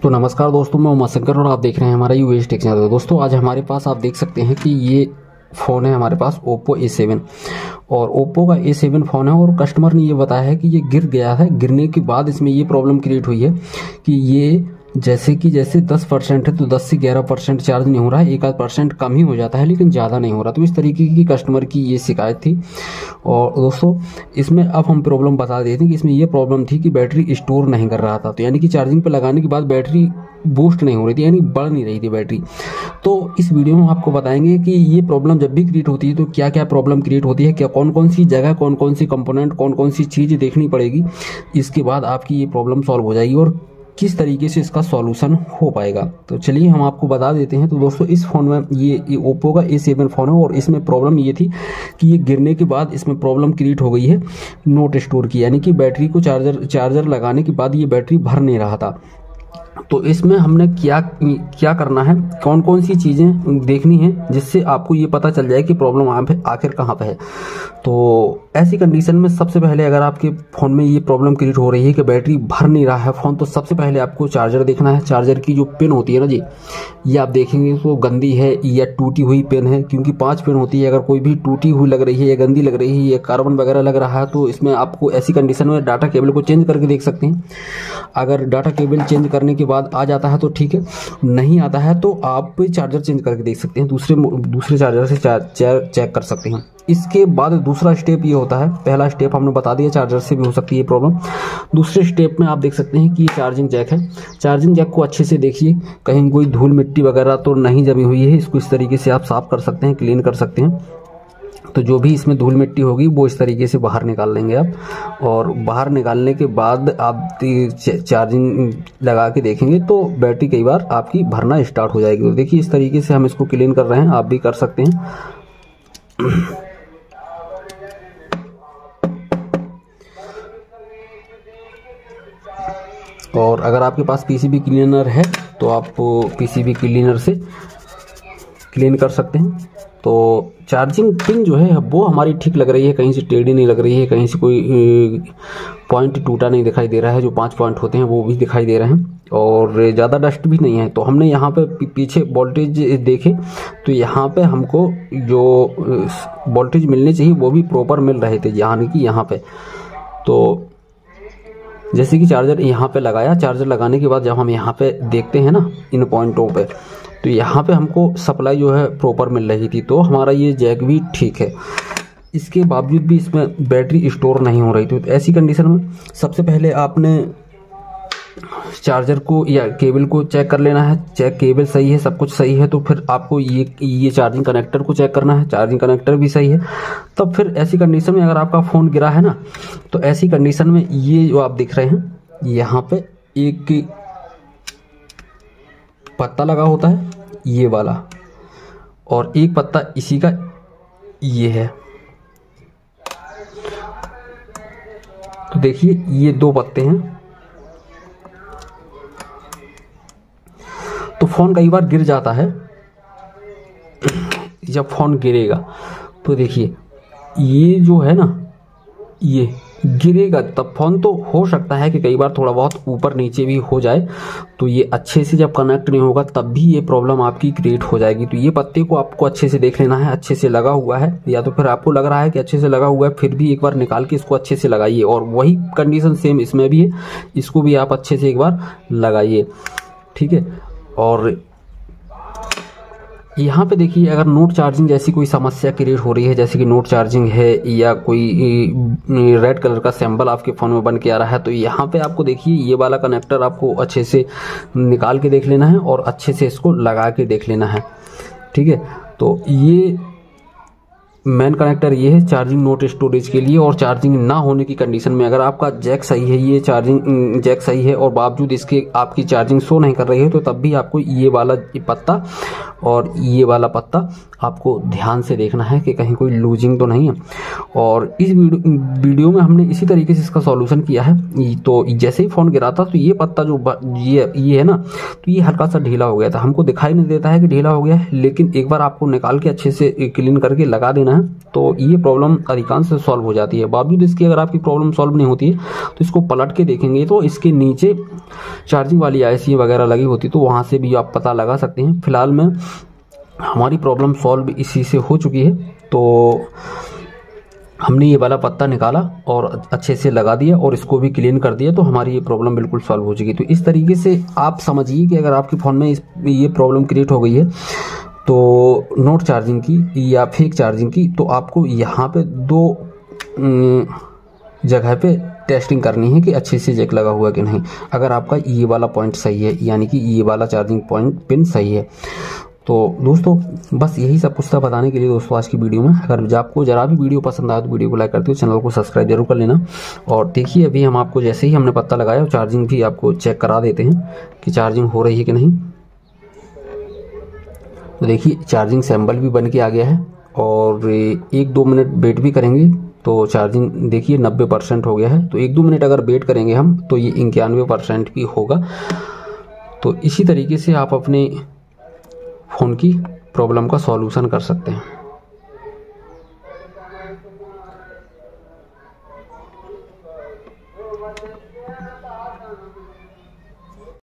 तो नमस्कार दोस्तों, मैं उमा शंकर और आप देख रहे हैं हमारा यूएस टेक चैनल। दोस्तों आज हमारे पास आप देख सकते हैं कि ये फ़ोन है हमारे पास Oppo A7 और Oppo का A7 फ़ोन है और कस्टमर ने ये बताया है कि ये गिर गया है। गिरने के बाद इसमें ये प्रॉब्लम क्रिएट हुई है कि ये जैसे 10% है तो 10 से 11% चार्ज नहीं हो रहा है, 1% कम ही हो जाता है लेकिन ज़्यादा नहीं हो रहा। तो इस तरीके की कस्टमर की ये शिकायत थी। और दोस्तों इसमें अब हम प्रॉब्लम बता देते हैं कि इसमें ये प्रॉब्लम थी कि बैटरी स्टोर नहीं कर रहा था, तो यानी कि चार्जिंग पर लगाने के बाद बैटरी बूस्ट नहीं हो रही थी, यानी बढ़ नहीं रही थी बैटरी। तो इस वीडियो में आपको बताएंगे कि ये प्रॉब्लम जब भी क्रिएट होती है तो क्या क्या प्रॉब्लम क्रिएट होती है, क्या कौन कौन सी जगह, कौन कौन सी कंपोनेंट, कौन कौन सी चीज़ देखनी पड़ेगी, इसके बाद आपकी ये प्रॉब्लम सॉल्व हो जाएगी और किस तरीके से इसका सॉल्यूशन हो पाएगा। तो चलिए हम आपको बता देते हैं। तो दोस्तों इस फ़ोन में ये Oppo का A7 फ़ोन है और इसमें प्रॉब्लम ये थी कि ये गिरने के बाद इसमें प्रॉब्लम क्रिएट हो गई है नॉट स्टोर की, यानी कि बैटरी को चार्जर लगाने के बाद ये बैटरी भर नहीं रहा था। तो इसमें हमने क्या करना है, कौन कौन सी चीज़ें देखनी है जिससे आपको ये पता चल जाए कि प्रॉब्लम आखिर कहाँ पे है। तो ऐसी कंडीशन में सबसे पहले अगर आपके फ़ोन में ये प्रॉब्लम क्रिएट हो रही है कि बैटरी भर नहीं रहा है फ़ोन, तो सबसे पहले आपको चार्जर देखना है। चार्जर की जो पिन होती है ना जी, ये आप देखेंगे तो गंदी है या टूटी हुई पिन है, क्योंकि 5 पिन होती है। अगर कोई भी टूटी हुई लग रही है या गंदी लग रही है या कार्बन वगैरह लग रहा है तो इसमें आपको ऐसी कंडीशन में डाटा केबल को चेंज करके देख सकते हैं। अगर डाटा केबल चेंज करने के बाद आ जाता है तो ठीक है, नहीं आता है तो आप चार्जर चेंज करके देख सकते हैं, दूसरे चार्जर से चेक कर सकते हैं। इसके बाद दूसरा स्टेप ये होता है, पहला स्टेप हमने बता दिया चार्जर से भी हो सकती है ये प्रॉब्लम। दूसरे स्टेप में आप देख सकते हैं कि ये चार्जिंग जैक है। चार्जिंग जैक को अच्छे से देखिए, कहीं कोई धूल मिट्टी वगैरह तो नहीं जमी हुई है। इसको इस तरीके से आप साफ कर सकते हैं, क्लीन कर सकते हैं। तो जो भी इसमें धूल मिट्टी होगी वो इस तरीके से बाहर निकाल लेंगे आप। और बाहर निकालने के बाद आप चार्जिंग लगा के देखेंगे तो बैटरी कई बार आपकी भरना स्टार्ट हो जाएगी। तो देखिए इस तरीके से हम इसको क्लीन कर रहे हैं, आप भी कर सकते हैं। और अगर आपके पास पीसीबी क्लीनर है तो आप पीसीबी क्लीनर से क्लीन कर सकते हैं। तो चार्जिंग पिन जो है वो हमारी ठीक लग रही है, कहीं से टेढ़ी नहीं लग रही है, कहीं से कोई पॉइंट टूटा नहीं दिखाई दे रहा है। जो 5 पॉइंट होते हैं वो भी दिखाई दे रहे हैं और ज़्यादा डस्ट भी नहीं है। तो हमने यहाँ पे पीछे वोल्टेज देखे तो यहाँ पे हमको जो वोल्टेज मिलने चाहिए वो भी प्रॉपर मिल रहे थे, यानी कि यहाँ पे। तो जैसे कि चार्जर यहाँ पे लगाया, चार्जर लगाने के बाद जब हम यहाँ पे देखते हैं ना इन पॉइंटों पे, तो यहाँ पे हमको सप्लाई जो है प्रॉपर मिल रही थी, तो हमारा ये जैक भी ठीक है। इसके बावजूद भी इसमें बैटरी स्टोर नहीं हो रही थी। तो ऐसी कंडीशन में सबसे पहले आपने चार्जर को या केबल को चेक कर लेना है। चेक केबल सही है, सब कुछ सही है तो फिर आपको ये चार्जिंग कनेक्टर को चेक करना है। चार्जिंग कनेक्टर भी सही है, तब फिर ऐसी कंडीशन में अगर आपका फ़ोन गिरा है ना, तो ऐसी कंडीशन में ये जो आप दिख रहे हैं यहाँ पे एक पत्ता लगा होता है ये वाला, और एक पत्ता इसी का ये है। तो देखिए ये 2 पत्ते हैं। तो फ़ोन कई बार गिर जाता है। जब फ़ोन गिरेगा तो देखिए ये जो है ना, ये गिरेगा तब फ़ोन तो हो सकता है कि कई बार थोड़ा बहुत ऊपर नीचे भी हो जाए। तो ये अच्छे से जब कनेक्ट नहीं होगा तब भी ये प्रॉब्लम आपकी क्रिएट हो जाएगी। तो ये पत्ते को आपको अच्छे से देख लेना है, अच्छे से लगा हुआ है, या तो फिर आपको लग रहा है कि अच्छे से लगा हुआ है, फिर भी एक बार निकाल के इसको अच्छे से लगाइए। और वही कंडीशन सेम इसमें भी है, इसको भी आप अच्छे से एक बार लगाइए, ठीक है। और यहाँ पे देखिए अगर नोट चार्जिंग जैसी कोई समस्या क्रिएट हो रही है, जैसे कि नोट चार्जिंग है या कोई रेड कलर का सिंबल आपके फ़ोन में बन के आ रहा है, तो यहाँ पे आपको देखिए ये वाला कनेक्टर आपको अच्छे से निकाल के देख लेना है और अच्छे से इसको लगा के देख लेना है, ठीक है। तो ये मेन कनेक्टर ये है चार्जिंग नोट स्टोरेज के लिए। और चार्जिंग ना होने की कंडीशन में अगर आपका जैक सही है, ये चार्जिंग जैक सही है और बावजूद इसके आपकी चार्जिंग शो नहीं कर रही है, तो तब भी आपको ये वाला पत्ता और ये वाला पत्ता आपको ध्यान से देखना है कि कहीं कोई लूजिंग तो नहीं है। और इस वीडियो में हमने इसी तरीके से इसका सॉल्यूशन किया है। तो जैसे ही फ़ोन गिरा था तो ये पत्ता जो ये है ना, तो ये हल्का सा ढीला हो गया था। हमको दिखाई नहीं देता है कि ढीला हो गया है, लेकिन एक बार आपको निकाल के अच्छे से क्लीन करके लगा देना हैं तो ये प्रॉब्लम अधिकांश से सॉल्व हो जाती है। बावजूद इसकी अगर आपकी प्रॉब्लम सॉल्व नहीं होती है तो इसको पलट के देखेंगे तो इसके नीचे चार्जिंग वाली आईसी वगैरह लगी होती, तो वहाँ से भी आप पता लगा सकते हैं। फिलहाल में हमारी प्रॉब्लम सॉल्व इसी से हो चुकी है, तो हमने ये वाला पत्ता निकाला और अच्छे से लगा दिया और इसको भी क्लीन कर दिया, तो हमारी ये प्रॉब्लम बिल्कुल सॉल्व हो चुकी। तो इस तरीके से आप समझिए कि अगर आपके फ़ोन में ये प्रॉब्लम क्रिएट हो गई है तो नॉट चार्जिंग की या फेक चार्जिंग की, तो आपको यहाँ पे 2 जगह पे टेस्टिंग करनी है कि अच्छे से जैक लगा हुआ कि नहीं। अगर आपका ये वाला पॉइंट सही है, यानी कि ये वाला चार्जिंग पॉइंट पिन सही है। तो दोस्तों बस यही सब कुछ था बताने के लिए दोस्तों आज की वीडियो में। अगर आपको जरा भी वीडियो पसंद आया तो वीडियो को लाइक करते हो, चैनल को सब्सक्राइब जरूर कर लेना। और देखिए अभी हम आपको जैसे ही हमने पत्ता लगाया चार्जिंग भी आपको चेक करा देते हैं कि चार्जिंग हो रही है कि नहीं। तो देखिए चार्जिंग सैंपल भी बन के आ गया है और 1-2 मिनट वेट भी करेंगे तो चार्जिंग देखिए 90% हो गया है। तो 1-2 मिनट अगर वेट करेंगे हम तो ये 91% भी होगा। तो इसी तरीके से आप अपने फ़ोन की प्रॉब्लम का सॉल्यूशन कर सकते हैं।